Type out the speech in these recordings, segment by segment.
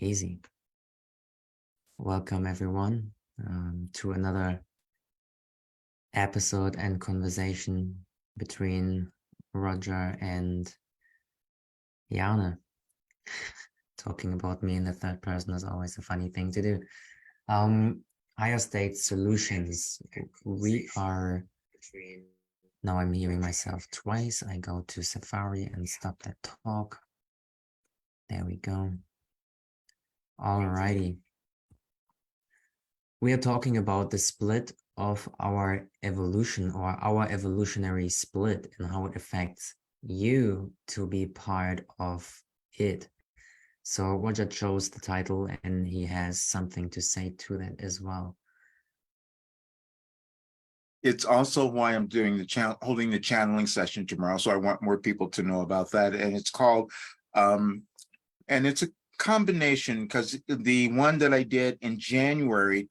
Easy. Welcome everyone to another episode and conversation between Roger and Jarne. Talking about me in the third person is always a funny thing to do. Higher state solutions. Now I'm hearing myself twice. I go to Safari and stop that talk. There we go. Alrighty. We are talking about the split of our evolution or our evolutionary split and how it affects you to be part of it. So Roger chose the title and he has something to say to that as well. It's also why I'm doing holding the channeling session tomorrow. So I want more people to know about that. And it's called, and it's a combination because the one that I did in January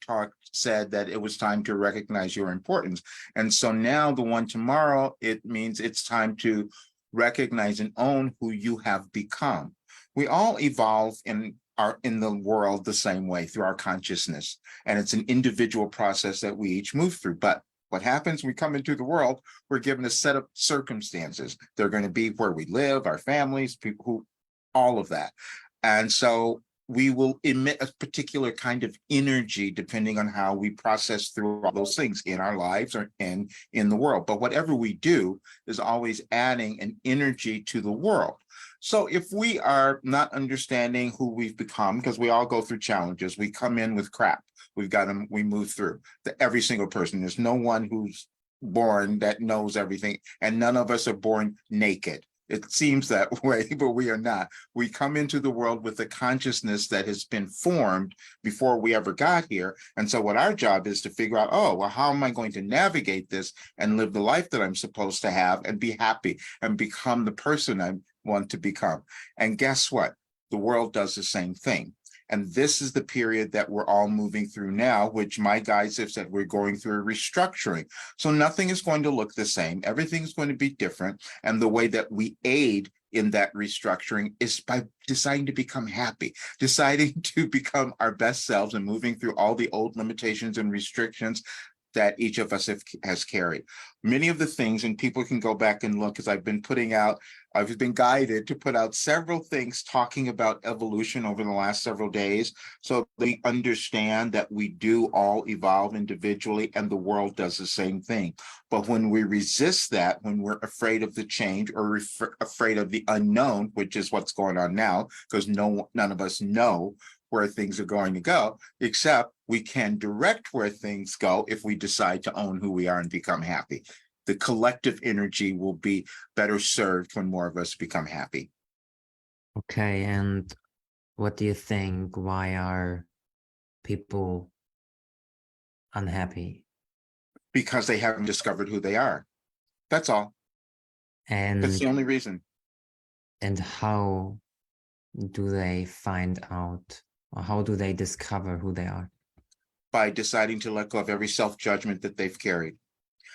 said that it was time to recognize your importance. And so now the one tomorrow, it means it's time to recognize and own who you have become. We all evolve in the world the same way through our consciousness. And it's an individual process that we each move through. But what happens when we come into the world, we're given a set of circumstances. They're going to be where we live, our families, people who, all of that. And so we will emit a particular kind of energy depending on how we process through all those things in our lives or in the world. But whatever we do is always adding an energy to the world. So if we are not understanding who we've become, because we all go through challenges, we come in with crap. We move through. Every single person. There's no one who's born that knows everything, and none of us are born naked. It seems that way, but we are not. We come into the world with a consciousness that has been formed before we ever got here. And so what our job is to figure out, oh, well, how am I going to navigate this and live the life that I'm supposed to have and be happy and become the person I want to become? And guess what? The world does the same thing. And this is the period that we're all moving through now, which my guys have said we're going through a restructuring. So nothing is going to look the same. Everything's going to be different. And the way that we aid in that restructuring is by deciding to become happy, deciding to become our best selves and moving through all the old limitations and restrictions that each of us has carried. Many of the things, and people can go back and look, as I've been guided to put out several things talking about evolution over the last several days, so they understand that we do all evolve individually and the world does the same thing. But when we resist that, when we're afraid of the change or afraid of the unknown, which is what's going on now, because none of us know where things are going to go, except we can direct where things go if we decide to own who we are and become happy. The collective energy will be better served when more of us become happy. Okay, and what do you think? Why are people unhappy? Because they haven't discovered who they are. That's all. And that's the only reason. And how do they find out, or how do they discover who they are? By deciding to let go of every self-judgment that they've carried.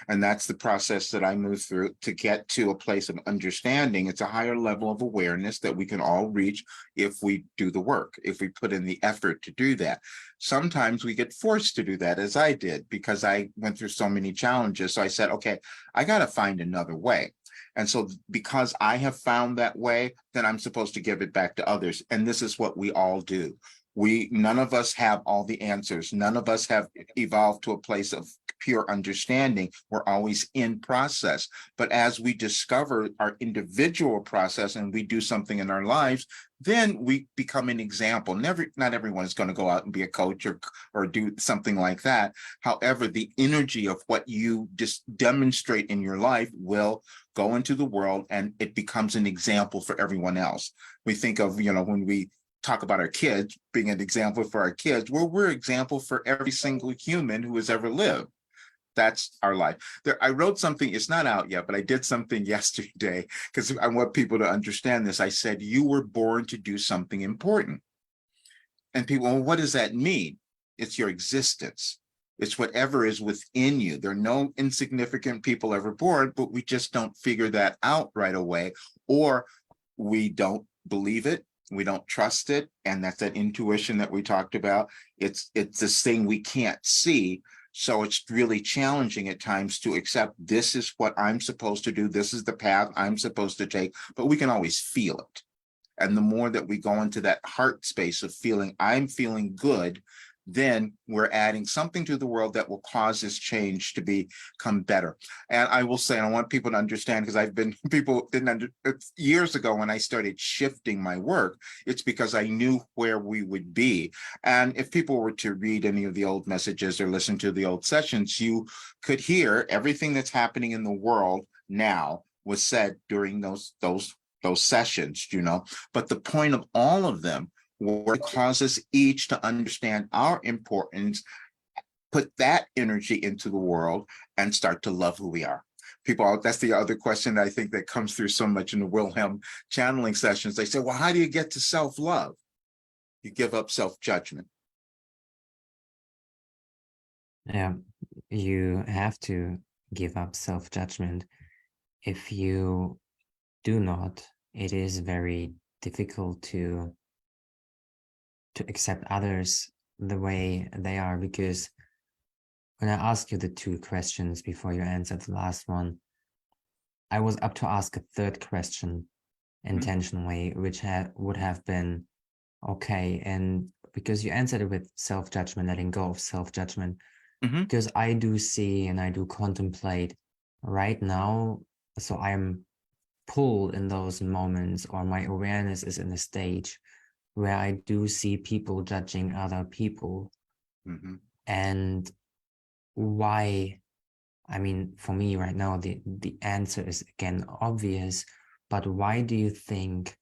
And that's the process that I move through to get to a place of understanding. It's a higher level of awareness that we can all reach if we do the work, if we put in the effort to do that. Sometimes we get forced to do that, as I did, because I went through so many challenges. So I said, okay, I got to find another way. And so because I have found that way, then I'm supposed to give it back to others. And this is what we all do. None of us have all the answers. None of us have evolved to a place of pure understanding. We're always in process. But as we discover our individual process and we do something in our lives, then we become an example. Not everyone is going to go out and be a coach or do something like that. However, the energy of what you just demonstrate in your life will go into the world and it becomes an example for everyone else. We think of, when we talk about our kids being an example for our kids, well, we're an example for every single human who has ever lived. That's our life. I wrote something, it's not out yet, but I did something yesterday because I want people to understand this. I said, you were born to do something important. And people, well, what does that mean? It's your existence. It's whatever is within you. There are no insignificant people ever born, but we just don't figure that out right away, or we don't believe it, We don't trust it. And that's that intuition that we talked about. It's this thing we can't see. So it's really challenging at times to accept this is what I'm supposed to do. This is the path I'm supposed to take, but we can always feel it. And the more that we go into that heart space of feeling, I'm feeling good, then we're adding something to the world that will cause this change to become better. And I will say, and I want people to understand, because people didn't years ago when I started shifting my work, it's because I knew where we would be. And if people were to read any of the old messages or listen to the old sessions, you could hear everything that's happening in the world now was said during those sessions, but the point of all of them were to cause us each to understand our importance, put that energy into the world, and start to love who we are. People, that's the other question I think that comes through so much in the Wilhelm channeling sessions. They say, well, how do you get to self-love? You give up self-judgment. Yeah, you have to give up self-judgment. If you do not, it is very difficult to accept others the way they are, because when I asked you the two questions before you answered the last one, I was up to ask a third question intentionally, which would have been, okay, and because you answered it with self-judgment, letting go of self-judgment, because I do see and I do contemplate right now, so I'm pulled in those moments, or my awareness is in a stage where I do see people judging other people. And why? I mean, for me right now, the answer is again obvious, but why do you think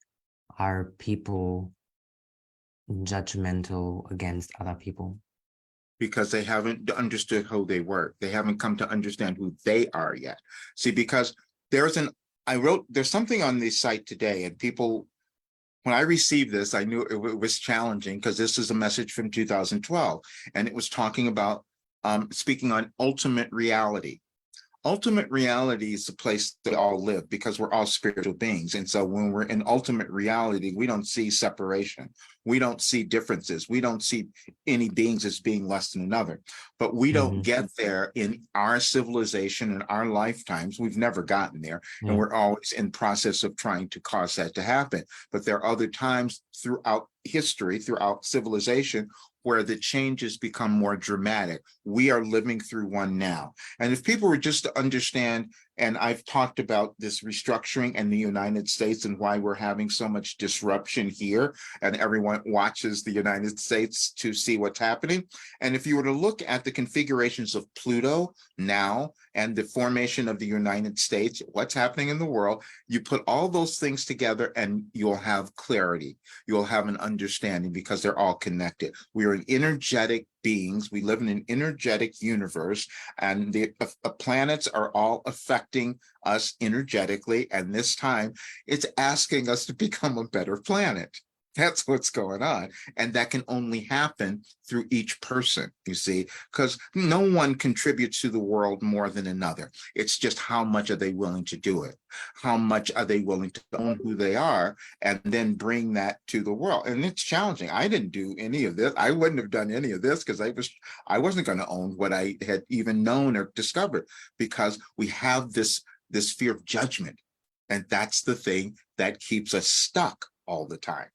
are people judgmental against other people? Because they haven't understood who they were. They haven't come to understand who they are yet. See, because there's something on the site today, and people, when I received this, I knew it was challenging, because this is a message from 2012, and it was talking about speaking on ultimate reality. Ultimate reality is the place that we all live, because we're all spiritual beings. And so when we're in ultimate reality, we don't see separation. We don't see differences. We don't see any beings as being less than another. But we don't get there in our civilization, in our lifetimes. We've never gotten there. And we're always in process of trying to cause that to happen. But there are other times throughout history, throughout civilization, where the changes become more dramatic. We are living through one now. And if people were just to understand, and I've talked about this restructuring in the United States and why we're having so much disruption here, and everyone watches the United States to see what's happening. And if you were to look at the configurations of Pluto now and the formation of the United States, what's happening in the world, you put all those things together and you'll have clarity. You'll have an understanding, because they're all connected. We are an energetic beings. We live in an energetic universe, and the planets are all affecting us energetically. And this time it's asking us to become a better planet. That's what's going on. And that can only happen through each person, you see, because no one contributes to the world more than another. It's just how much are they willing to do it? How much are they willing to own who they are and then bring that to the world? And it's challenging. I didn't do any of this. I wouldn't have done any of this, because I wasn't going to own what I had even known or discovered, because we have this fear of judgment. And that's the thing that keeps us stuck all the time.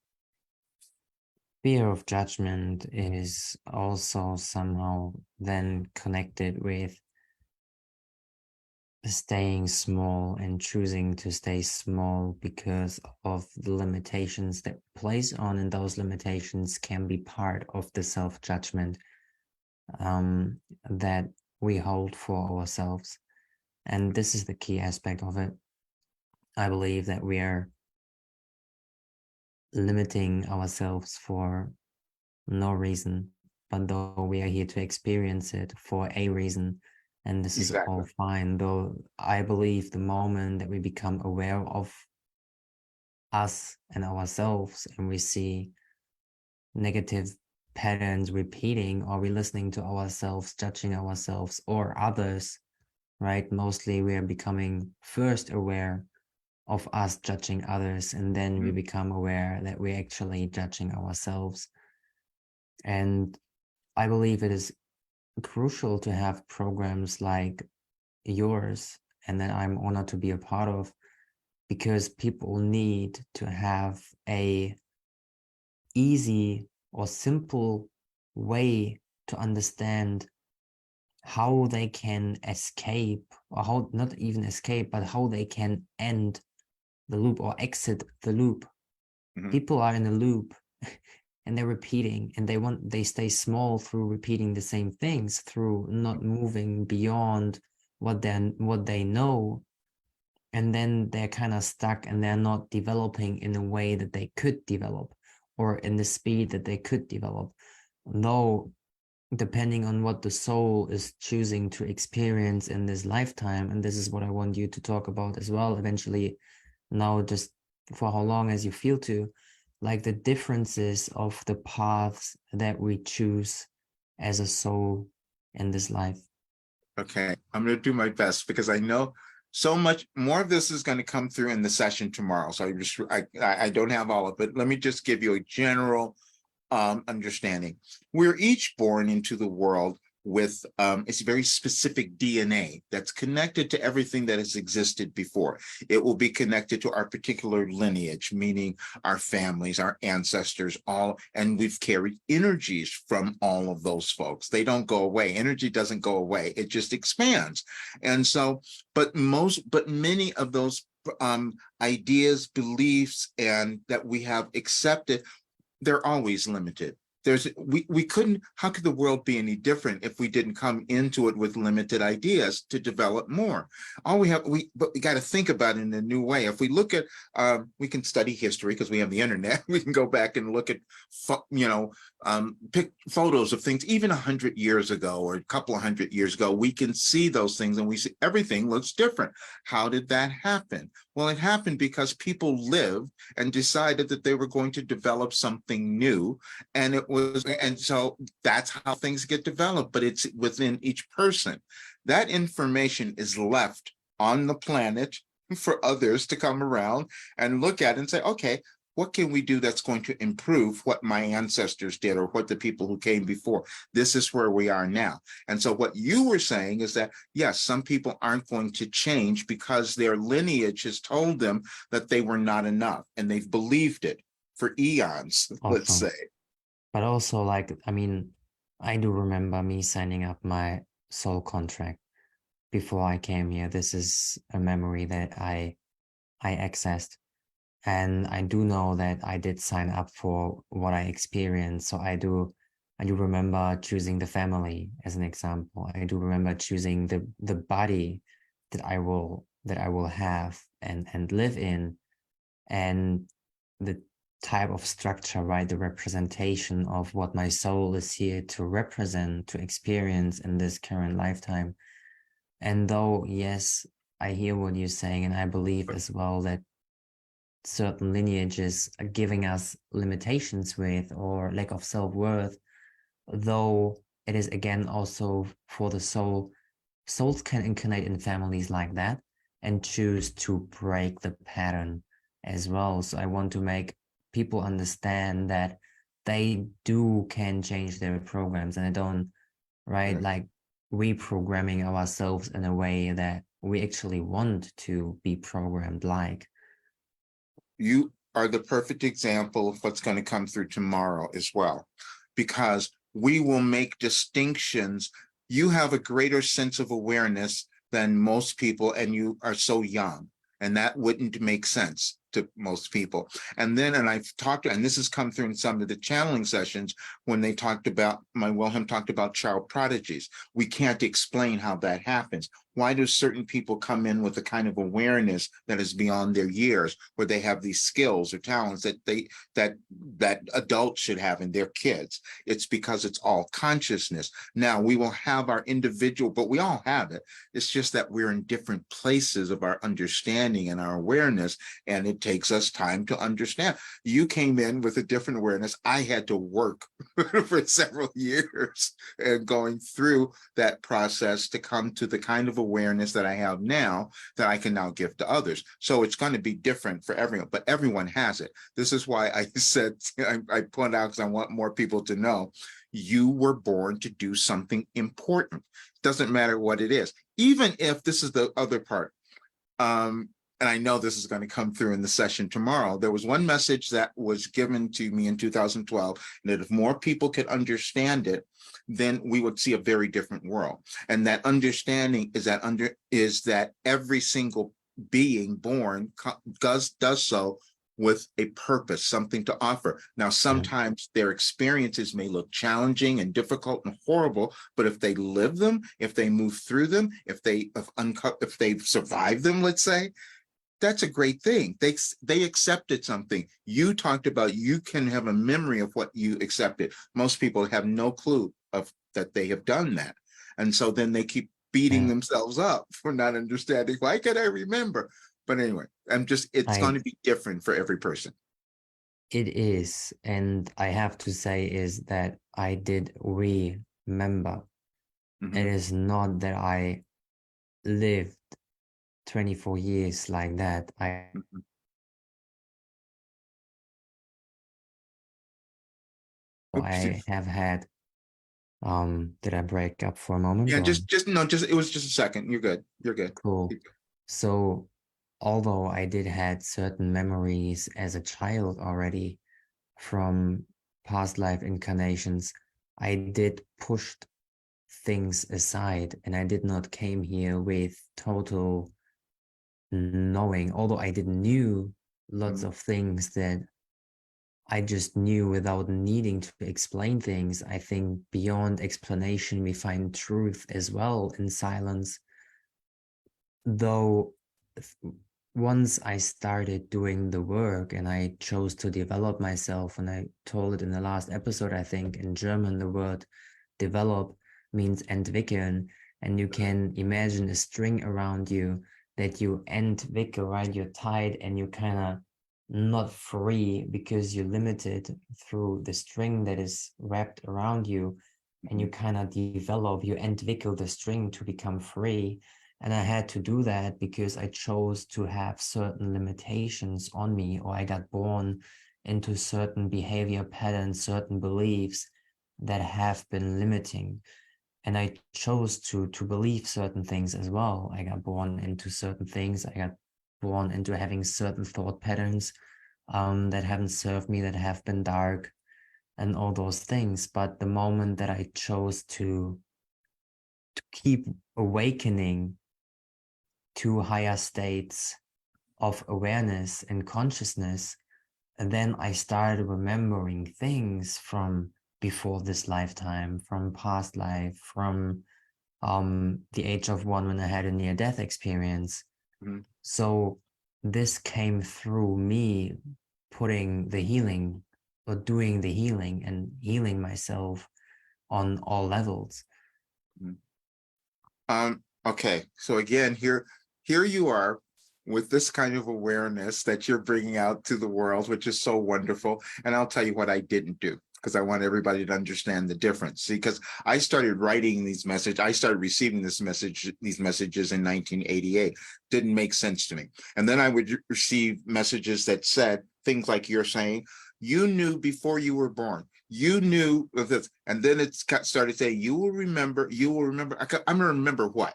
Fear of judgment is also somehow then connected with staying small and choosing to stay small because of the limitations that place on, and those limitations can be part of the self-judgment that we hold for ourselves. And this is the key aspect of it. I believe that we are limiting ourselves for no reason, but though we are here to experience it for a reason, and this is all fine. Though I believe the moment that we become aware of us and ourselves, and we see negative patterns repeating, or we listening to ourselves, judging ourselves or others, right? Mostly we are becoming first aware of us judging others, and then we Mhm. become aware that we're actually judging ourselves. And I believe it is crucial to have programs like yours, and that I'm honored to be a part of, because people need to have a easy or simple way to understand how they can escape, or how not even escape, but how they can end the loop or exit the loop. Mhm. People are in a loop and they're repeating, and they stay small through repeating the same things, through not moving beyond what they know, and then they're kind of stuck and they're not developing in a way that they could develop, or in the speed that they could develop. Though, depending on what the soul is choosing to experience in this lifetime, and this is what I want you to talk about as well eventually, now just for how long as you feel to, like the differences of the paths that we choose as a soul in this life. Okay, I'm going to do my best because I know so much more of this is going to come through in the session tomorrow. So I don't have all of it. Let me just give you a general understanding. We're each born into the world with it's very specific DNA that's connected to everything that has existed before. It will be connected to our particular lineage, meaning our families, our ancestors, all, and we've carried energies from all of those folks. They don't go away. Energy doesn't go away. It just expands. And so, but many of those ideas, beliefs, and that we have accepted, they're always limited. We couldn't, how could the world be any different if we didn't come into it with limited ideas to develop more? All we have, but we got to think about it in a new way. If we look at, we can study history because we have the internet. We can go back and look at, pick photos of things even 100 years ago or a couple of 100 years ago. We can see those things and we see everything looks different. How did that happen? Well, it happened because people lived and decided that they were going to develop something new. And so that's how things get developed, but it's within each person. That information is left on the planet for others to come around and look at and say, okay, what can we do that's going to improve what my ancestors did or what the people who came before? This is where we are now. And so what you were saying is that, yes, some people aren't going to change because their lineage has told them that they were not enough, and they've believed it for eons, let's Awesome. say. But also, like, I mean, I do remember me signing up my soul contract before I came here. This is a memory that I accessed. And I do know that I did sign up for what I experienced. So I do remember choosing the family as an example. I do remember choosing the body that I will have and live in, and the type of structure, right? The representation of what my soul is here to represent, to experience in this current lifetime. And though, yes, I hear what you're saying, and I believe as well that certain lineages are giving us limitations with, or lack of self-worth, though it is again also for the soul. Souls can incarnate in families like that and choose to break the pattern as well. So I want to make people understand that they can change their programs, and they don't, right, Yes. like reprogramming ourselves in a way that we actually want to be programmed like. You are the perfect example of what's going to come through tomorrow as well, because we will make distinctions. You have a greater sense of awareness than most people, and you are so young, and that wouldn't make sense to most people. And I've talked, and this has come through in some of the channeling sessions when they talked about, my Wilhelm talked about child prodigies. We can't explain how that happens. Why do certain people come in with a kind of awareness that is beyond their years, where they have these skills or talents that adults should have in their kids? It's because it's all consciousness. Now we will have our individual, but we all have it. It's just that we're in different places of our understanding and our awareness, and it takes us time to understand. You came in with a different awareness. I had to work for several years and going through that process to come to the kind of awareness that I have now that I can now give to others. So it's going to be different for everyone, but everyone has it. This is why I said, I point out because I want more people to know you were born to do something important. Doesn't matter what it is, even if this is the other part. And I know this is going to come through in the session tomorrow. There was one message that was given to me in 2012, and that if more people could understand it, then we would see a very different world. And that understanding is that every single being born does so with a purpose, something to offer. Now, sometimes their experiences may look challenging and difficult and horrible, but if they live them, if they move through them, if they've survived them, let's say, that's a great thing. They accepted something. You talked about you can have a memory of what you accepted. Most people have no clue of that they have done that. And so then they keep beating Yeah. themselves up for not understanding. Why can't I remember? But anyway, it's going to be different for every person. It is. And I have to say is that I did remember. It is not that I lived 24 years like that. I Oopsie. have had did I break up for a moment Yeah, or it was just a second. You're good. You're good. cool. So although I did had certain memories as a child already from past life incarnations, I did push things aside and I did not came here with total knowing, although I did knew lots of things that I just knew without needing to explain things. I think beyond explanation, we find truth as well in silence. Though once I started doing the work and I chose to develop myself, and I told it in the last episode, I think in German, the word develop means entwickeln, and you can imagine a string around you that you entwickel, right? You're tied and you kind of not free because you're limited through the string that is wrapped around you, and you kind of develop, you entwickel the string to become free. And I had to do that because I chose to have certain limitations on me, or I got born into certain behavior patterns, certain beliefs that have been limiting. And I chose to believe certain things as well. I got born into certain things. I got born into having certain thought patterns that haven't served me, that have been dark and all those things. But the moment that I chose to keep awakening to higher states of awareness and consciousness, and then I started remembering things from before this lifetime, from past life, from the age of 1 when I had a near-death experience. So this came through me putting the healing or doing the healing and healing myself on all levels. Okay, so again, here you are with this kind of awareness that you're bringing out to the world, which is so wonderful. And I'll tell you what I didn't do, because I want everybody to understand the difference. See, because I started writing these messages, I started receiving these messages in 1988. Didn't make sense to me. And then I would receive messages that said things like you're saying, you knew before you were born. You knew of this. And then it started saying, you will remember. I'm going to remember what?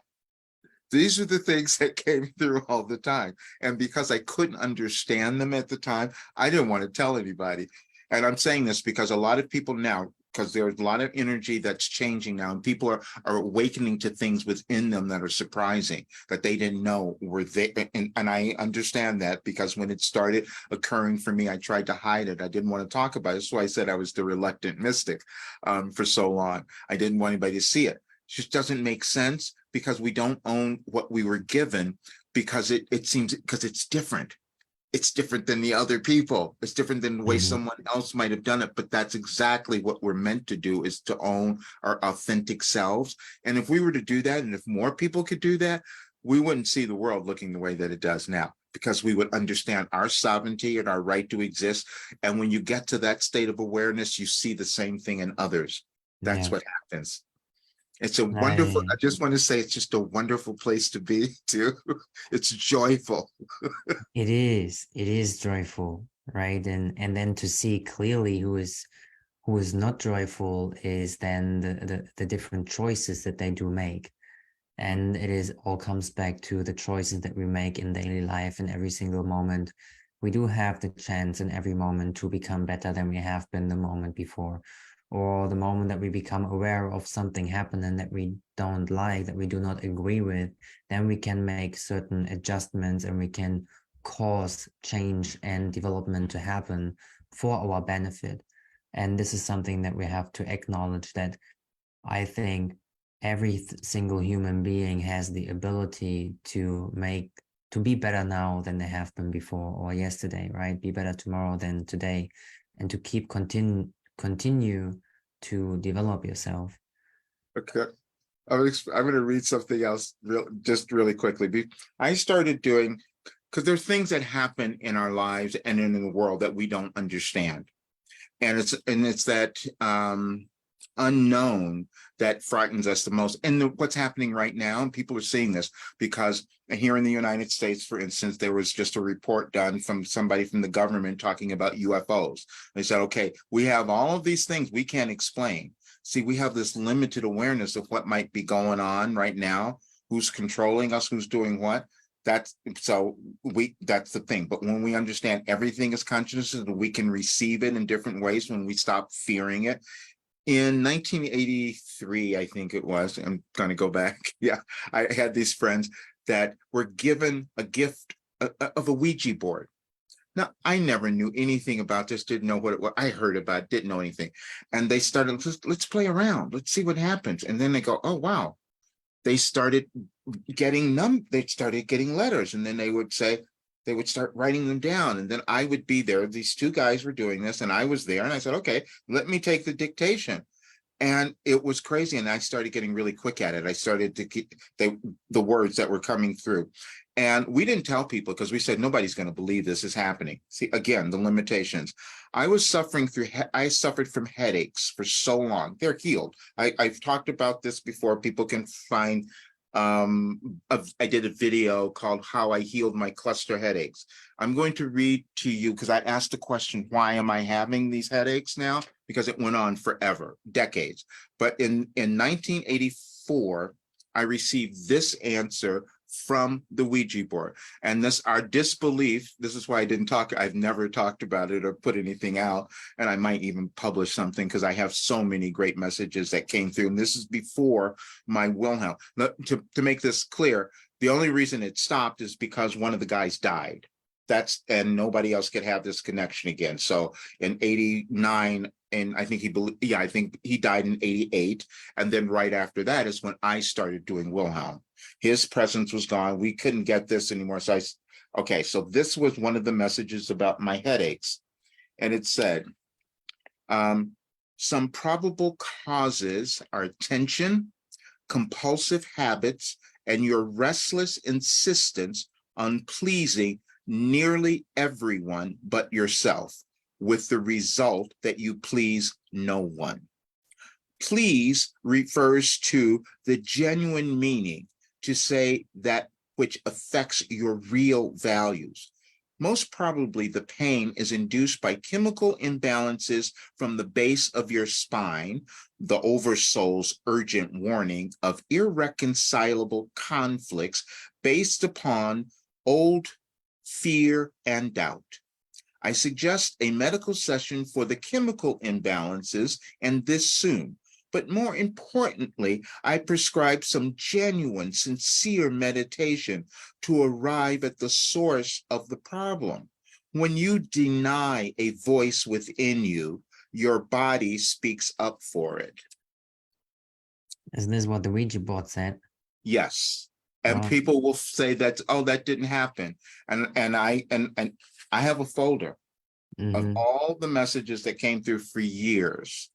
These are the things that came through all the time. And because I couldn't understand them at the time, I didn't want to tell anybody. And I'm saying this because a lot of people now, because there's a lot of energy that's changing now, and people are awakening to things within them that are surprising, that they didn't know were there. And I understand that, because when it started occurring for me, I tried to hide it. I didn't want to talk about it. That's why I said I was the reluctant mystic for so long. I didn't want anybody to see it. It just doesn't make sense, because we don't own what we were given, because it seems, because it's different. It's different than the other people. It's different than the way someone else might have done it. But that's exactly what we're meant to do, is to own our authentic selves. And if we were to do that, and if more people could do that, we wouldn't see the world looking the way that it does now, because we would understand our sovereignty and our right to exist. And when you get to that state of awareness, you see the same thing in others. That's what happens. It's a wonderful, I Right. just want to say it's just a wonderful place to be too. It's joyful. It is joyful, right? And then to see clearly who is not joyful is then the different choices that they do make. And it is all comes back to the choices that we make in daily life in every single moment. We do have the chance in every moment to become better than we have been the moment before, or the moment that we become aware of something happening that we don't like, that we do not agree with, then we can make certain adjustments and we can cause change and development to happen for our benefit. And this is something that we have to acknowledge that I think every single human being has the ability to be better now than they have been before or yesterday, right? Be better tomorrow than today, and to keep continue to develop yourself. Okay. I'm going to read something else just really quickly. I started doing, because there's things that happen in our lives and in the world that we don't understand. And it's that unknown that frightens us the most. And what's happening right now, and people are seeing this because here in the United States, for instance, there was just a report done from somebody from the government talking about UFOs. They said, okay, we have all of these things we can't explain. See, we have this limited awareness of what might be going on right now, who's controlling us, who's doing what. That's the thing. But when we understand everything is consciousness, we can receive it in different ways when we stop fearing it. In 1983, I think it was, I'm going to go back. Yeah, I had these friends that were given a gift of a Ouija board. Now, I never knew anything about this, didn't know what it was. I heard about it, didn't know anything. And they started, let's play around. Let's see what happens. And then they go, oh, wow. They started they started getting letters. And then they would start writing them down. And then I would be there. These two guys were doing this and I was there. And I said, okay, let me take the dictation. And it was crazy. And I started getting really quick at it. I started to get the words that were coming through. And we didn't tell people because we said, nobody's going to believe this is happening. See, again, the limitations. I suffered from headaches for so long. They're healed. I've talked about this before. People can find, I did a video called How I Healed My Cluster Headaches. I'm going to read to you because I asked the question, why am I having these headaches now? Because it went on forever, decades. But in 1984, I received this answer from the Ouija board. And our disbelief, this is why I've never talked about it or put anything out. And I might even publish something because I have so many great messages that came through. And this is before my Wilhelm. To make this clear, the only reason it stopped is because one of the guys died. And nobody else could have this connection again. So in 89, and I think he died in 88. And then right after that is when I started doing Wilhelm. His presence was gone. We couldn't get this anymore. So so this was one of the messages about my headaches. And it said, some probable causes are tension, compulsive habits, and your restless insistence on pleasing nearly everyone but yourself, with the result that you please no one. Please refers to the genuine meaning, to say that which affects your real values. Most probably the pain is induced by chemical imbalances from the base of your spine, the oversoul's urgent warning of irreconcilable conflicts based upon old fear and doubt. I suggest a medical session for the chemical imbalances, and this soon. But more importantly, I prescribe some genuine, sincere meditation to arrive at the source of the problem. When you deny a voice within you, your body speaks up for it. Isn't this what the Ouija board said? Yes. And people will say that, oh, that didn't happen. And I have a folder of all the messages that came through for years.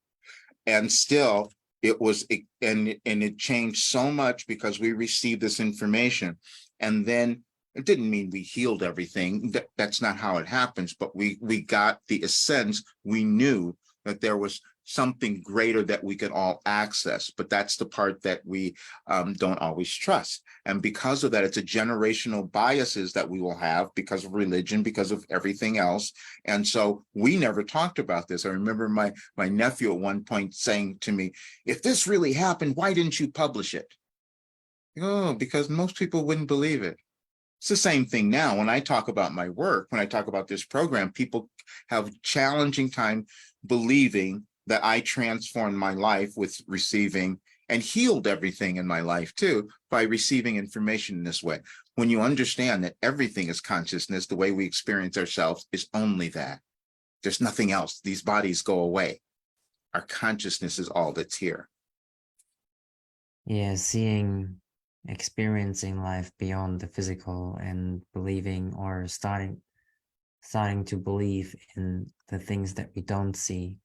And still it changed so much because we received this information. And then it didn't mean we healed everything. That's not how it happens, but we got the essence. We knew that there was something greater that we could all access. But that's the part that we don't always trust. And because of that, it's a generational biases that we will have because of religion, because of everything else. And so we never talked about this. I remember my nephew at one point saying to me, if this really happened, why didn't you publish it? Oh, because most people wouldn't believe it. It's the same thing now. When I talk about my work, when I talk about this program, people have challenging time believing that I transformed my life with receiving and healed everything in my life too by receiving information in this way. When you understand that everything is consciousness, the way we experience ourselves is only that. There's nothing else. These bodies go away. Our consciousness is all that's here. Yeah, experiencing life beyond the physical and believing or starting to believe in the things that we don't see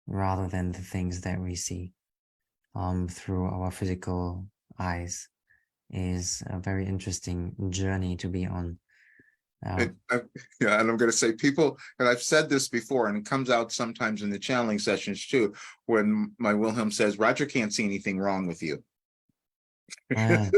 rather than the things that we see through our physical eyes is a very interesting journey to be on. Yeah, and I'm going to say people, and I've said this before, and it comes out sometimes in the channeling sessions too, when my Wilhelm says, Roger can't see anything wrong with you. uh,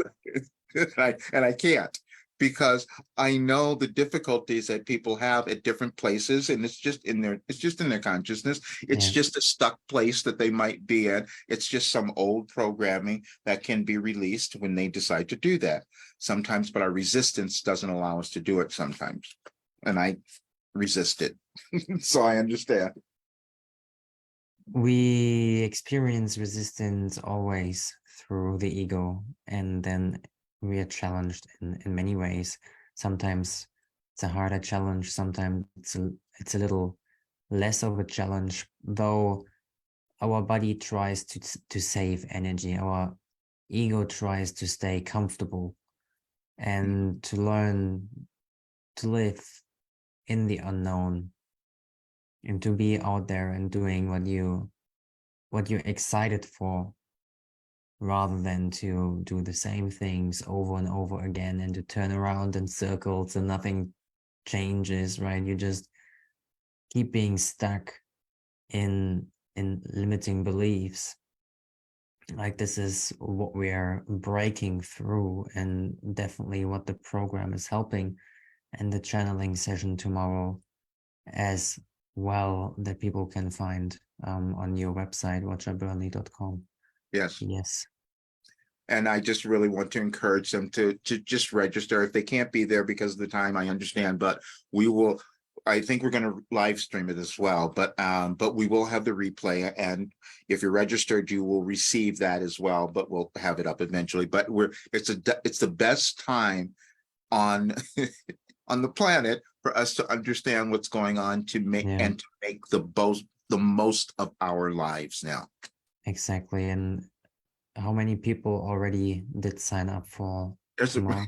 And I can't, because I know the difficulties that people have at different places, and it's just in their consciousness. It's yeah, just a stuck place that they might be in. It's just some old programming that can be released when they decide to do that sometimes, but our resistance doesn't allow us to do it sometimes. And I resist it. So I understand. we experience resistance always through the ego, and then we are challenged in many ways. Sometimes it's a harder challenge, sometimes it's a little less of a challenge, though our body tries to save energy, our ego tries to stay comfortable and to learn to live in the unknown and to be out there and doing what you're excited for, rather than to do the same things over and over again and to turn around in circles and nothing changes, right? You just keep being stuck in limiting beliefs. Like, this is what we are breaking through, and definitely what the program is helping, and the channeling session tomorrow as well, that people can find on your website, rogerburnley.com. Yes. Yes. And I just really want to encourage them to just register. If they can't be there because of the time, I understand, but we will, I think we're going to live stream it as well, but we will have the replay, and if you're registered, you will receive that as well, but we'll have it up eventually. But it's the best time on on the planet for us to understand what's going on, to make the most of our lives now. Exactly. And how many people already did sign up for There's tomorrow?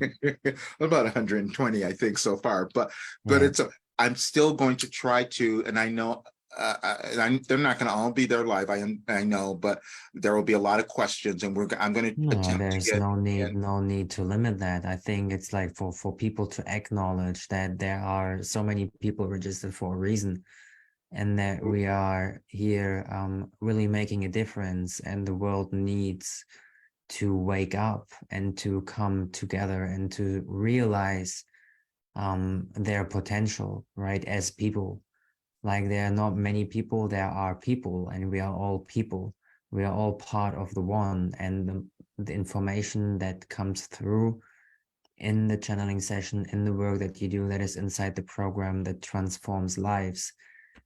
about 120, I think, so far. But Yeah. I'm still going to try to, and I know they're not going to all be there live. I know, but there will be a lot of questions, and I'm going to No, attempt to there's get no need to limit that. I think it's like for people to acknowledge that there are so many people registered for a reason, and that we are here really making a difference, and the world needs to wake up and to come together and to realize their potential, right? As people, like, there are not many people, there are people, and we are all people. We are all part of the one, and the information that comes through in the channeling session, in the work that you do, that is inside the program, that transforms lives.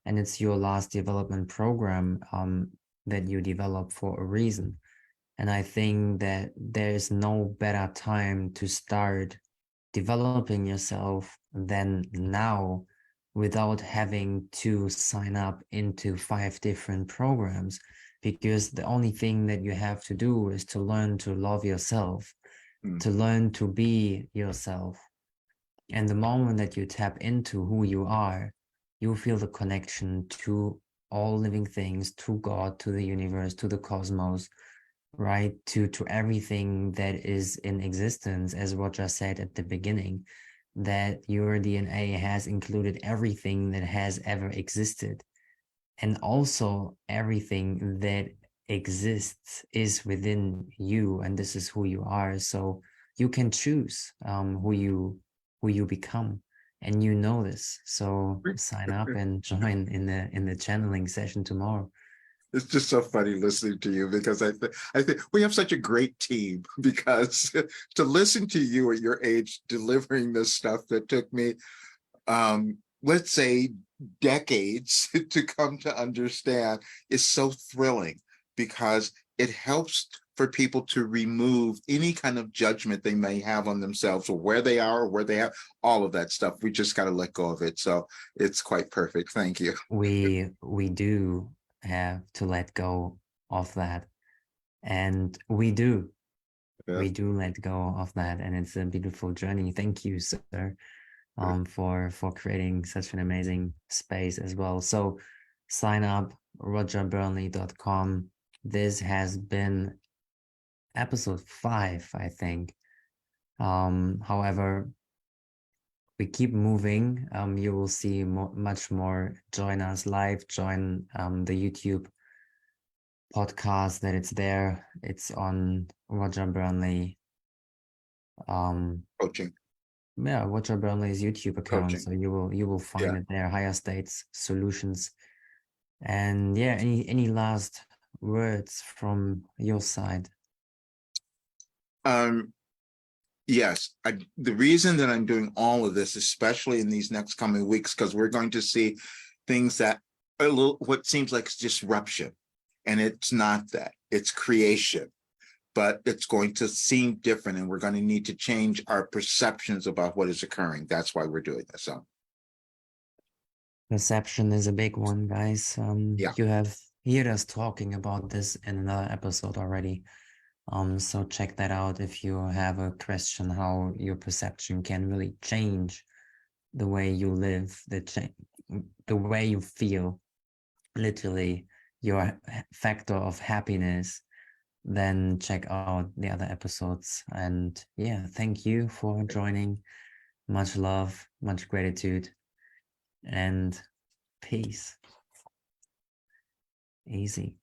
And it's your last development program that you develop for a reason. And I think that there is no better time to start developing yourself than now, without having to sign up into 5 different programs, because the only thing that you have to do is to learn to love yourself, to learn to be yourself. And the moment that you tap into who you are, you feel the connection to all living things, to God, to the universe, to the cosmos, right? To everything that is in existence, as Roger said at the beginning, that your DNA has included everything that has ever existed. and also everything that exists is within you, and this is who you are. So you can choose who you become, and you know this. So sign up and join in the channeling session tomorrow. It's just so funny listening to you because I think we have such a great team because to listen to you at your age delivering this stuff that took me let's say decades to come to understand is so thrilling because it helps for people to remove any kind of judgment they may have on themselves or where they are or where they have all of that stuff. We just got to let go of it. So it's quite perfect. Thank you. We do have to let go of that, and Yeah. we do let go of that, and it's a beautiful journey. Thank you, sir, for creating such an amazing space as well. So sign up, rogerburnley.com. This has been episode 5, I think. However, we keep moving. You will see much more. Join us live, join the YouTube podcast that it's there. It's on Roger Burnley. Coaching, Yeah, Roger Burnley's YouTube account. coaching. So you will find Yeah. it there. Higher States Solutions. And yeah, any last words from your side? Um, yes, the reason that I'm doing all of this, especially in these next coming weeks, because we're going to see things that a little what seems like disruption, and it's not that, it's creation, but it's going to seem different, and we're going to need to change our perceptions about what is occurring. That's why we're doing this. So, Perception is a big one, guys. yeah, You have heard us talking about this in another episode already. So check that out if you have a question how your perception can really change the way you live, the way you feel, literally your factor of happiness. Then check out the other episodes. And yeah, thank you for joining. Much love, much gratitude, and peace. Easy.